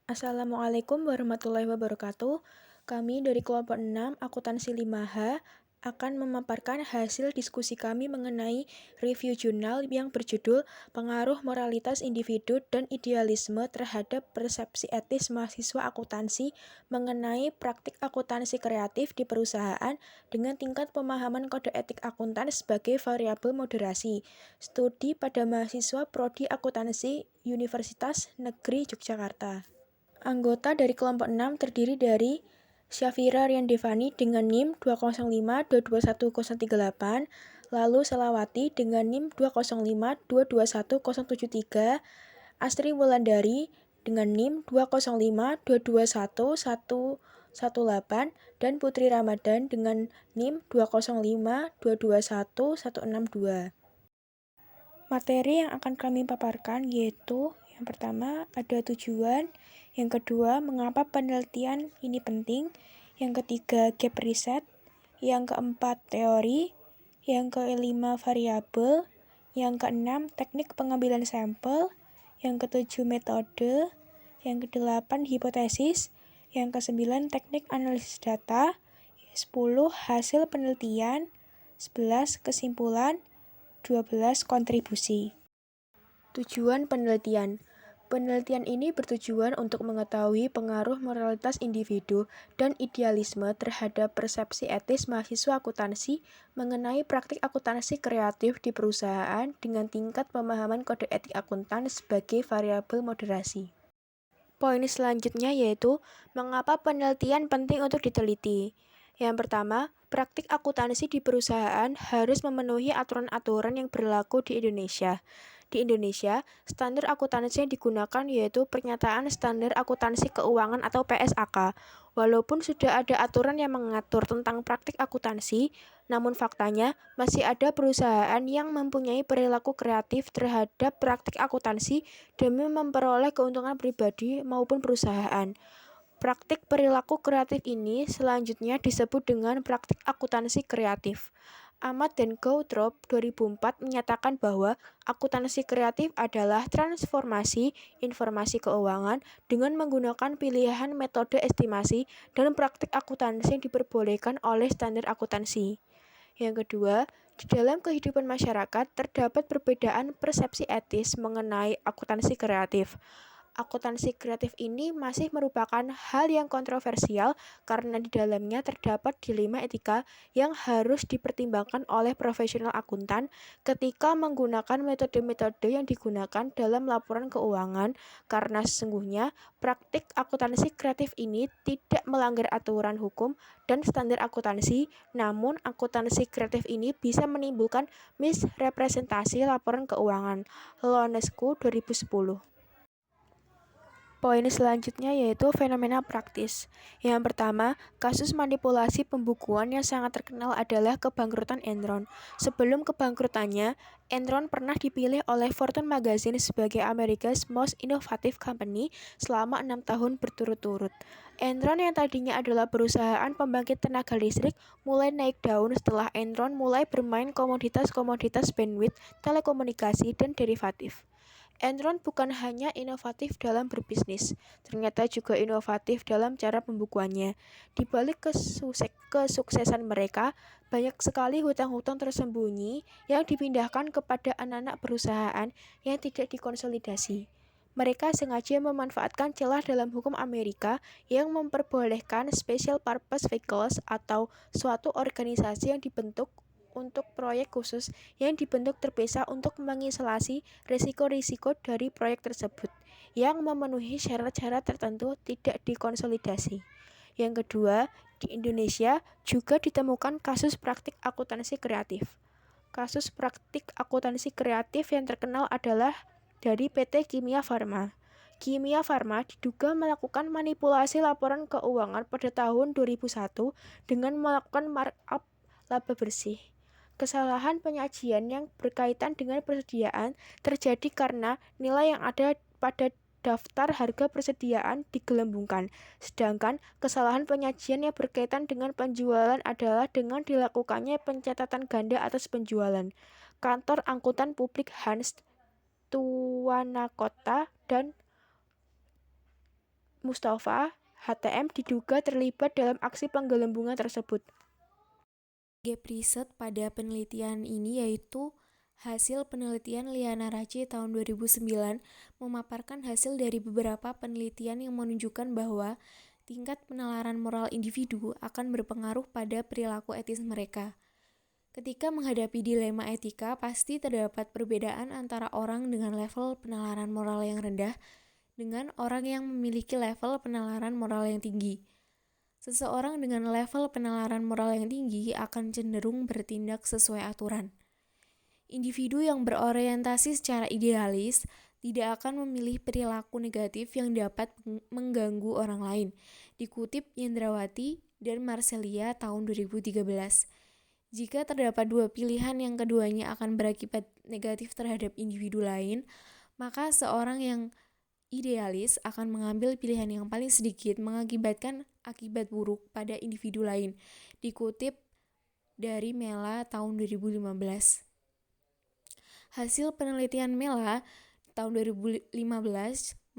Assalamualaikum warahmatullahi wabarakatuh. Kami dari kelompok 6 Akuntansi 5H akan memaparkan hasil diskusi kami mengenai review jurnal yang berjudul Pengaruh Moralitas Individu dan Idealisme Terhadap Persepsi Etis Mahasiswa Akuntansi mengenai Praktik Akuntansi Kreatif di Perusahaan dengan Tingkat Pemahaman Kode Etik Akuntan sebagai Variabel Moderasi. Studi pada mahasiswa Prodi Akuntansi Universitas Negeri Yogyakarta. Anggota dari kelompok 6 terdiri dari Syafira Riandevani dengan NIM 205221038, lalu Selawati dengan NIM 205221073, Astri Wulandari dengan NIM 205221118, dan Putri Ramadan dengan NIM 205221162. Materi yang akan kami paparkan yaitu yang pertama ada tujuan, yang kedua mengapa penelitian ini penting, yang ketiga gap riset, yang keempat teori, yang kelima variabel, yang keenam teknik pengambilan sampel, yang ketujuh metode, yang kedelapan hipotesis, yang kesembilan teknik analisis data, 10 hasil penelitian, 11 kesimpulan, 12 kontribusi. Tujuan penelitian. Penelitian ini bertujuan untuk mengetahui pengaruh moralitas individu dan idealisme terhadap persepsi etis mahasiswa akuntansi mengenai praktik akuntansi kreatif di perusahaan dengan tingkat pemahaman kode etik akuntan sebagai variabel moderasi. Poin selanjutnya yaitu mengapa penelitian penting untuk diteliti. Yang pertama, praktik akuntansi di perusahaan harus memenuhi aturan-aturan yang berlaku di Indonesia. Di Indonesia, standar akuntansi yang digunakan yaitu Pernyataan Standar Akuntansi Keuangan atau PSAK. Walaupun sudah ada aturan yang mengatur tentang praktik akuntansi, namun faktanya masih ada perusahaan yang mempunyai perilaku kreatif terhadap praktik akuntansi demi memperoleh keuntungan pribadi maupun perusahaan. Praktik perilaku kreatif ini selanjutnya disebut dengan praktik akuntansi kreatif. Ahmad dan Gouthrop 2004 menyatakan bahwa akuntansi kreatif adalah transformasi informasi keuangan dengan menggunakan pilihan metode estimasi dan praktik akuntansi yang diperbolehkan oleh standar akuntansi. Yang kedua, di dalam kehidupan masyarakat terdapat perbedaan persepsi etis mengenai akuntansi kreatif. Akuntansi kreatif ini masih merupakan hal yang kontroversial karena di dalamnya terdapat dilema etika yang harus dipertimbangkan oleh profesional akuntan ketika menggunakan metode-metode yang digunakan dalam laporan keuangan, karena sesungguhnya praktik akuntansi kreatif ini tidak melanggar aturan hukum dan standar akuntansi, namun akuntansi kreatif ini bisa menimbulkan misrepresentasi laporan keuangan. Ionescu 2010. Poin selanjutnya yaitu fenomena praktis. Yang pertama, kasus manipulasi pembukuan yang sangat terkenal adalah kebangkrutan Enron. Sebelum kebangkrutannya, Enron pernah dipilih oleh Fortune Magazine sebagai America's Most Innovative Company selama 6 tahun berturut-turut. Enron yang tadinya adalah perusahaan pembangkit tenaga listrik mulai naik daun setelah Enron mulai bermain komoditas-komoditas bandwidth, telekomunikasi, dan derivatif. Enron bukan hanya inovatif dalam berbisnis, ternyata juga inovatif dalam cara pembukuannya. Di balik kesuksesan mereka, banyak sekali hutang-hutang tersembunyi yang dipindahkan kepada anak-anak perusahaan yang tidak dikonsolidasi. Mereka sengaja memanfaatkan celah dalam hukum Amerika yang memperbolehkan special purpose vehicles atau suatu organisasi yang dibentuk untuk proyek khusus yang dibentuk terpisah untuk mengisolasi risiko-risiko dari proyek tersebut yang memenuhi syarat-syarat tertentu tidak dikonsolidasi. Yang kedua, di Indonesia juga ditemukan kasus praktik akuntansi kreatif. Kasus praktik akuntansi kreatif yang terkenal adalah dari PT Kimia Farma. Kimia Farma diduga melakukan manipulasi laporan keuangan pada tahun 2001 dengan melakukan markup laba bersih. Kesalahan penyajian yang berkaitan dengan persediaan terjadi karena nilai yang ada pada daftar harga persediaan digelembungkan, sedangkan kesalahan penyajian yang berkaitan dengan penjualan adalah dengan dilakukannya pencatatan ganda atas penjualan. Kantor Angkutan Publik Hans Tuanakota dan Mustafa, HTM, diduga terlibat dalam aksi penggelembungan tersebut. Gap riset pada penelitian ini yaitu hasil penelitian Liana Raci tahun 2009 memaparkan hasil dari beberapa penelitian yang menunjukkan bahwa tingkat penalaran moral individu akan berpengaruh pada perilaku etis mereka. Ketika menghadapi dilema etika, pasti terdapat perbedaan antara orang dengan level penalaran moral yang rendah dengan orang yang memiliki level penalaran moral yang tinggi. Seseorang dengan level penalaran moral yang tinggi akan cenderung bertindak sesuai aturan. Individu yang berorientasi secara idealis tidak akan memilih perilaku negatif yang dapat mengganggu orang lain. Dikutip Yendrawati dan Marcelia tahun 2013. Jika terdapat dua pilihan yang keduanya akan berakibat negatif terhadap individu lain, maka seorang yang idealis akan mengambil pilihan yang paling sedikit mengakibatkan akibat buruk pada individu lain. Dikutip dari Mela tahun 2015. Hasil penelitian Mela tahun 2015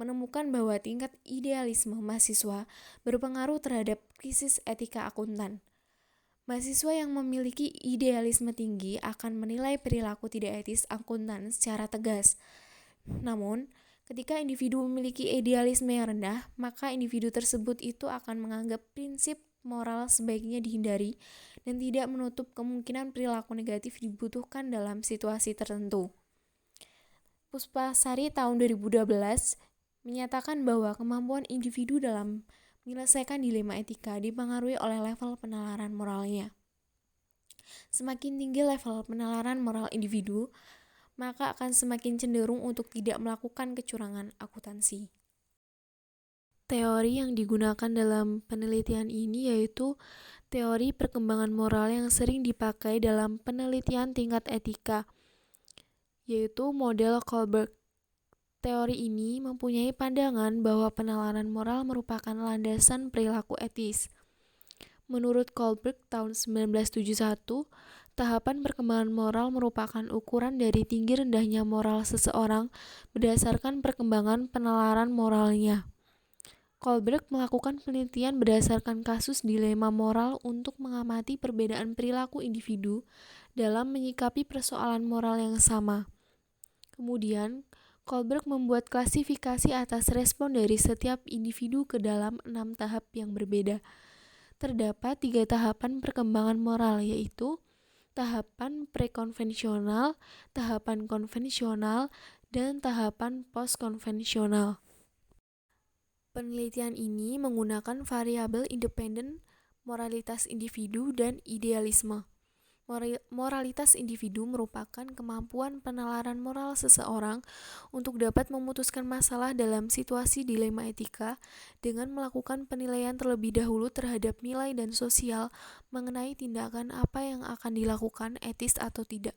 menemukan bahwa tingkat idealisme mahasiswa berpengaruh terhadap krisis etika akuntan. Mahasiswa yang memiliki idealisme tinggi akan menilai perilaku tidak etis akuntan secara tegas. Namun, ketika individu memiliki idealisme yang rendah, maka individu tersebut itu akan menganggap prinsip moral sebaiknya dihindari dan tidak menutup kemungkinan perilaku negatif dibutuhkan dalam situasi tertentu. Puspasari tahun 2012 menyatakan bahwa kemampuan individu dalam menyelesaikan dilema etika dipengaruhi oleh level penalaran moralnya. Semakin tinggi level penalaran moral individu, maka akan semakin cenderung untuk tidak melakukan kecurangan akuntansi. Teori yang digunakan dalam penelitian ini yaitu teori perkembangan moral yang sering dipakai dalam penelitian tingkat etika, yaitu model Kohlberg. Teori ini mempunyai pandangan bahwa penalaran moral merupakan landasan perilaku etis. Menurut Kohlberg tahun 1971, tahapan perkembangan moral merupakan ukuran dari tinggi rendahnya moral seseorang berdasarkan perkembangan penalaran moralnya. Kohlberg melakukan penelitian berdasarkan kasus dilema moral untuk mengamati perbedaan perilaku individu dalam menyikapi persoalan moral yang sama. Kemudian, Kohlberg membuat klasifikasi atas respon dari setiap individu ke dalam 6 tahap yang berbeda. Terdapat 3 tahapan perkembangan moral, yaitu tahapan prekonvensional, tahapan konvensional, dan tahapan postkonvensional. Penelitian ini menggunakan variabel independen, moralitas individu, dan idealisme. Moralitas individu merupakan kemampuan penalaran moral seseorang untuk dapat memutuskan masalah dalam situasi dilema etika dengan melakukan penilaian terlebih dahulu terhadap nilai dan sosial mengenai tindakan apa yang akan dilakukan etis atau tidak.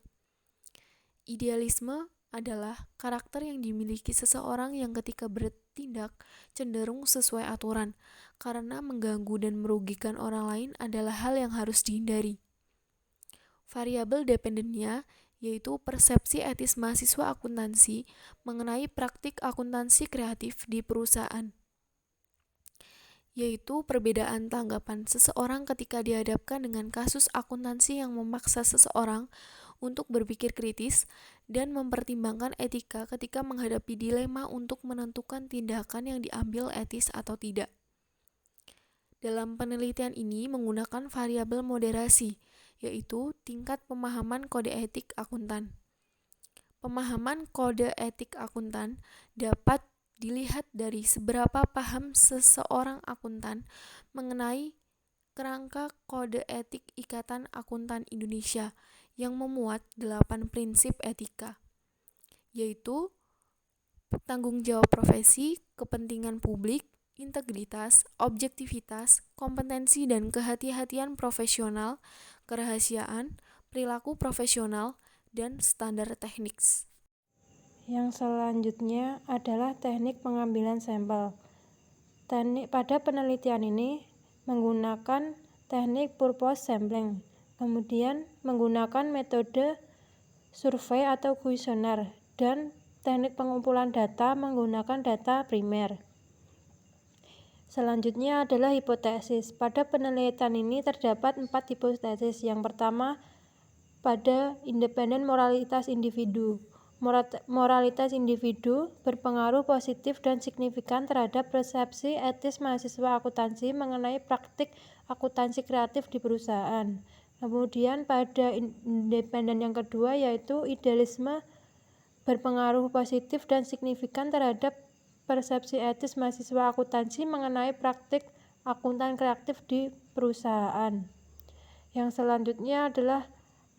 Idealisme adalah karakter yang dimiliki seseorang yang ketika bertindak cenderung sesuai aturan, karena mengganggu dan merugikan orang lain adalah hal yang harus dihindari. Variabel dependennya yaitu persepsi etis mahasiswa akuntansi mengenai praktik akuntansi kreatif di perusahaan, yaitu perbedaan tanggapan seseorang ketika dihadapkan dengan kasus akuntansi yang memaksa seseorang untuk berpikir kritis dan mempertimbangkan etika ketika menghadapi dilema untuk menentukan tindakan yang diambil etis atau tidak. Dalam penelitian ini menggunakan variabel moderasi, yaitu tingkat pemahaman kode etik akuntan. Pemahaman kode etik akuntan dapat dilihat dari seberapa paham seseorang akuntan mengenai kerangka kode etik Ikatan Akuntan Indonesia yang memuat 8 prinsip etika, yaitu tanggung jawab profesi, kepentingan publik, integritas, objektivitas, kompetensi dan kehati-hatian profesional, kerahasiaan, perilaku profesional, dan standar teknik. Yang selanjutnya adalah teknik pengambilan sampel. Pada penelitian ini menggunakan teknik purpose sampling, kemudian menggunakan metode survei atau kuesioner, dan teknik pengumpulan data menggunakan data primer. Selanjutnya adalah hipotesis. Pada penelitian ini terdapat 4 hipotesis. Yang pertama, pada independen moralitas individu. Moralitas individu berpengaruh positif dan signifikan terhadap persepsi etis mahasiswa akuntansi mengenai praktik akuntansi kreatif di perusahaan. Kemudian pada independen yang kedua yaitu idealisme berpengaruh positif dan signifikan terhadap persepsi etis mahasiswa akuntansi mengenai praktik akuntan kreatif di perusahaan. Yang selanjutnya adalah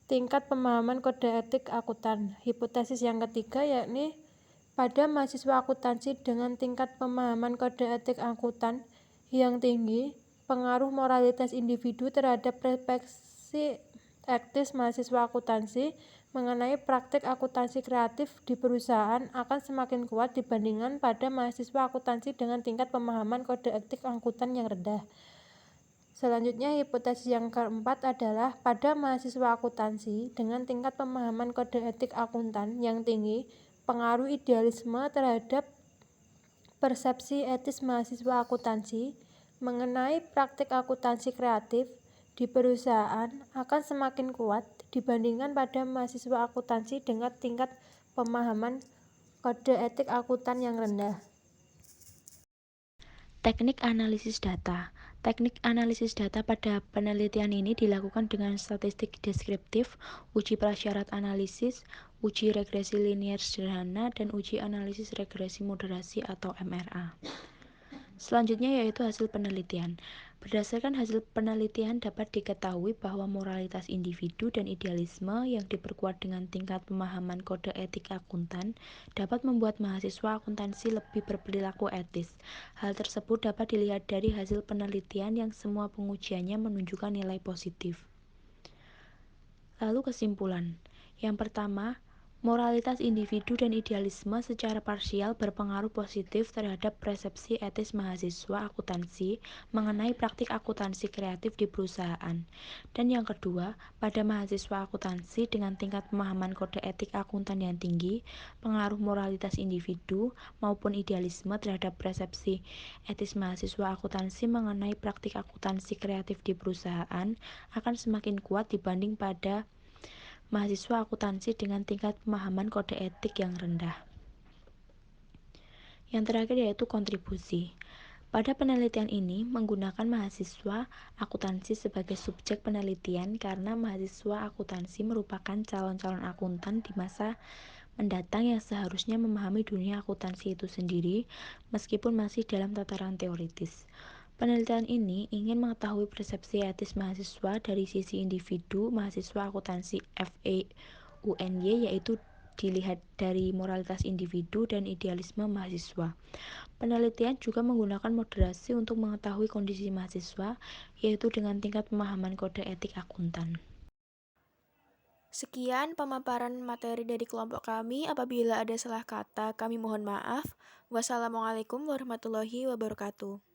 tingkat pemahaman kode etik akuntan. Hipotesis yang ketiga yakni pada mahasiswa akuntansi dengan tingkat pemahaman kode etik akuntan yang tinggi, pengaruh moralitas individu terhadap persepsi etis mahasiswa akuntansi mengenai praktik akuntansi kreatif di perusahaan akan semakin kuat dibandingkan pada mahasiswa akuntansi dengan tingkat pemahaman kode etik akuntan yang rendah. Selanjutnya, hipotesis yang keempat adalah pada mahasiswa akuntansi dengan tingkat pemahaman kode etik akuntan yang tinggi, pengaruh idealisme terhadap persepsi etis mahasiswa akuntansi mengenai praktik akuntansi kreatif di perusahaan akan semakin kuat dibandingkan pada mahasiswa akuntansi dengan tingkat pemahaman kode etik akuntan yang rendah. Teknik analisis data. Teknik analisis data pada penelitian ini dilakukan dengan statistik deskriptif, uji prasyarat analisis, uji regresi linier sederhana, dan uji analisis regresi moderasi atau MRA. Selanjutnya yaitu hasil penelitian. Berdasarkan hasil penelitian dapat diketahui bahwa moralitas individu dan idealisme yang diperkuat dengan tingkat pemahaman kode etik akuntan dapat membuat mahasiswa akuntansi lebih berperilaku etis. Hal tersebut dapat dilihat dari hasil penelitian yang semua pengujiannya menunjukkan nilai positif. Lalu kesimpulan. Yang pertama, moralitas individu dan idealisme secara parsial berpengaruh positif terhadap persepsi etis mahasiswa akuntansi mengenai praktik akuntansi kreatif di perusahaan. Dan yang kedua, pada mahasiswa akuntansi dengan tingkat pemahaman kode etik akuntan yang tinggi, pengaruh moralitas individu maupun idealisme terhadap persepsi etis mahasiswa akuntansi mengenai praktik akuntansi kreatif di perusahaan akan semakin kuat dibanding pada mahasiswa akuntansi dengan tingkat pemahaman kode etik yang rendah. Yang terakhir yaitu kontribusi. Pada penelitian ini menggunakan mahasiswa akuntansi sebagai subjek penelitian karena mahasiswa akuntansi merupakan calon-calon akuntan di masa mendatang yang seharusnya memahami dunia akuntansi itu sendiri meskipun masih dalam tataran teoritis. Penelitian ini ingin mengetahui persepsi etis mahasiswa dari sisi individu mahasiswa akuntansi FEUNY, yaitu dilihat dari moralitas individu dan idealisme mahasiswa. Penelitian juga menggunakan moderasi untuk mengetahui kondisi mahasiswa, yaitu dengan tingkat pemahaman kode etik akuntan. Sekian pemaparan materi dari kelompok kami. Apabila ada salah kata, kami mohon maaf. Wassalamualaikum warahmatullahi wabarakatuh.